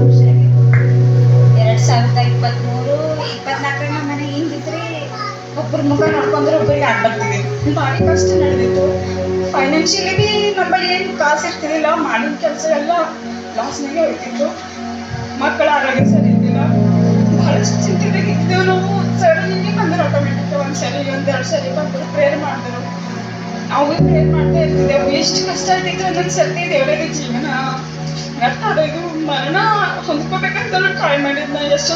ವರ್ಷ ಆಗಿತ್ತು. 2023 24 ನಮ್ಮ ಮನೆ ಹಿಂಗಿದ್ರಿ ಒಬ್ಬರ ಮುಖ ನೋಡ್ಕೊಂಡ್ರೆ ಒಬ್ಬರಿಗೆ ಆಡ್ ಬರ್ತೀವಿ. ಭಾರಿ ಕಷ್ಟ ನಡೆದಿತ್ತು. ಫೈನಾನ್ಷಿಯಲಿ ಬಿ ನಮ್ಮಲ್ಲಿ ಏನು ಕಾಸು ಇರ್ತಿದ್ದಿಲ್ಲ. ಮಾಡಿದ ಕೆಲಸ ಎಲ್ಲ ಲಾಸ್ನಾಗೆ ಹೋಗ್ತಿತ್ತು. ಮಕ್ಕಳ ಆರೋಗ್ಯ ಸರಿ ಇದ್ದಿಲ್ಲ. ಬಹಳಷ್ಟು ಚಿಂತೆದಾಗಿದ್ದೆವು ನಾವು. ಸಡನ್ಲಿ ಬಂದರು ಆಟೋಮೆಟಿಕ್. ಒಂದು ಸರಿ 1-2 ಸರಿ ಬಂದರು ಪ್ರೇಯರ್ ಮಾಡಿದ್ರು. ನಾವು ಭೀ ಪ್ರೇಯರ್ ಮಾಡ್ತಾ ಇರ್ತಿದ್ದೆವು. ಎಷ್ಟು ಕಷ್ಟ ಆಗ್ತಿತ್ತು ಒಂದೊಂದು ಸರ್ತಿ ದೇವರಿಗೆ ಜೀವನ ವ್ಯರ್ಥ ಆಗೋದು. ಮರಣ ಹೊಂದ್ಕೋಬೇಕಂತ ಟ್ರೈ ಮಾಡಿದ್ನ ಎಷ್ಟೋ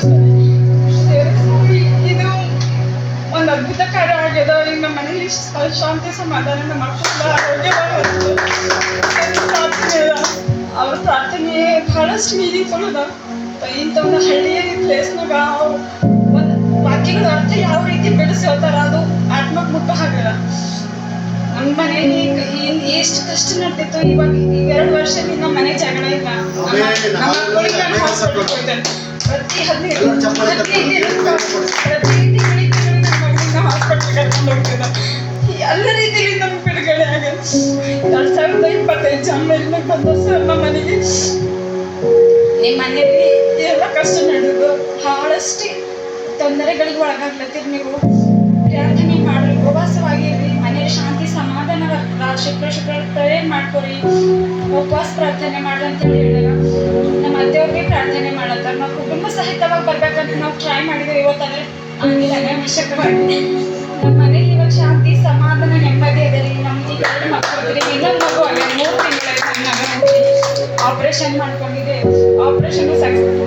ಸರಿ. ಇದು ಒಂದು ಅದ್ಭುತ ಕಾರ್ಯ ಆಗ್ಯದ. ಈಗ ನಮ್ಮ ಮನೇಲಿ ಶಾಂತಿ ಸಮಾಧಾನ, ನಮ್ಮ ಮಕ್ಕಳ ಆರೋಗ್ಯ ಪ್ರಾರ್ಥನೆ ಅದ. ಅವ್ರ ಪ್ರಾರ್ಥನೆ ಬಹಳಷ್ಟು ಮೀನಿಂಗ್ಫುಲ್ ಅದ. ಇಂಥ ಒಂದು ಹಳ್ಳಿಯ ಪ್ಲೇಸ್ನಾಗ ಒಂದು ವಾಕ್ಯಗಳ ಅರ್ಥ ಯಾವ ರೀತಿ ಬೆಳೆಸಿ ಹೇಳ್ತಾರ ಅದು ಆತ್ಮಕ್ಕೆ ಮುಟ್ಟ ಹಾಗಲ್ಲ. ನಮ್ಮ ಮನೇಲಿ ಎಷ್ಟು ಕಷ್ಟ ನಡ್ತಿತ್ತು. ಇವಾಗ 2 ವರ್ಷದಿಂದ ನಮ್ಮ ಮನೆ ಜಗಳ ಇಲ್ಲ. ನಮ್ಮ ಮಕ್ಕಳಿಗೆ ನಾನು ಹಾಸ್ಪಿಟಲ್ ಹೋಗ್ತೇನೆ. ಪ್ರತಿ 15 ತಿಂಗಳಿಗೆ ನನ್ನ ಮಗಳಿಂದ ಹಾಸ್ಪಿಟಲ್ ಕರ್ಕೊಂಡು ಹೋಗ್ತಿದ್ದೆ. ಎಲ್ಲ ರೀತಿಯಲ್ಲಿ ನಮ್ಗೆ ಬಿಡುಗಡೆ ಆಗಿದೆ. 2025 ಜನವರಿನಾಗ ಬಂದ ಸರ್ ನಮ್ಮ ಮನೆಗೆ ನಿಮ್ಮ ಮನೆಯಲ್ಲಿ ಎಲ್ಲ ಕಷ್ಟ ನಡೆದು ಬಹಳಷ್ಟು ತೊಂದರೆಗಳಿಗೆ ಒಳಗಾಗ್ಲತ್ತೀರಿ. ನೀವು ಪ್ರಾರ್ಥನೆ ಮಾಡ್ರಿ, ಉಪವಾಸವಾಗಿರ್ರಿ, ಮನೆಯಲ್ಲಿ ಶಾಂತಿ ಸಮಾಧಾನ ಶುಕ್ರ ಪ್ರೇಯರ್ ಮಾಡ್ಕೊರಿ, ಉಪವಾಸ ಪ್ರಾರ್ಥನೆ ಮಾಡ್ರಿ ಅಂತೇಳಿ ಹೇಳಿದಾಗ ನಮ್ಮ ಅತ್ತೆಯವ್ರಿಗೆ ಪ್ರಾರ್ಥನೆ ಮಾಡತ್ತಾರ. ನಾವು ಕುಟುಂಬ ಸಹಿತವಾಗಿ ಬರ್ಬೇಕಂತ ನಾವು ಟ್ರೈ ಮಾಡಿದ್ವಿ. ಇವತ್ತಾದ್ರೆ ಆಗಿಲ್ಲ ಅವಶ್ಯಕವಾಗಿ. ನಮ್ಮ ಮನೇಲಿ ಇವಾಗ ಶಾಂತಿ ಸಮಾಧಾನ ನೆಮ್ಮದಿ ಅದರಿ. ನಮ್ಗೆ 2 ಮಕ್ಕಳು, ಇನ್ನೊಂದು ಮಗು ಆಗ 3 ತಿಂಗಳಾಯ್ತು. ನನ್ನ ಮಗನಿಗೆ ಆಪರೇಷನ್ ಮಾಡ್ಕೊಂಡಿದ್ದೆ. Operation success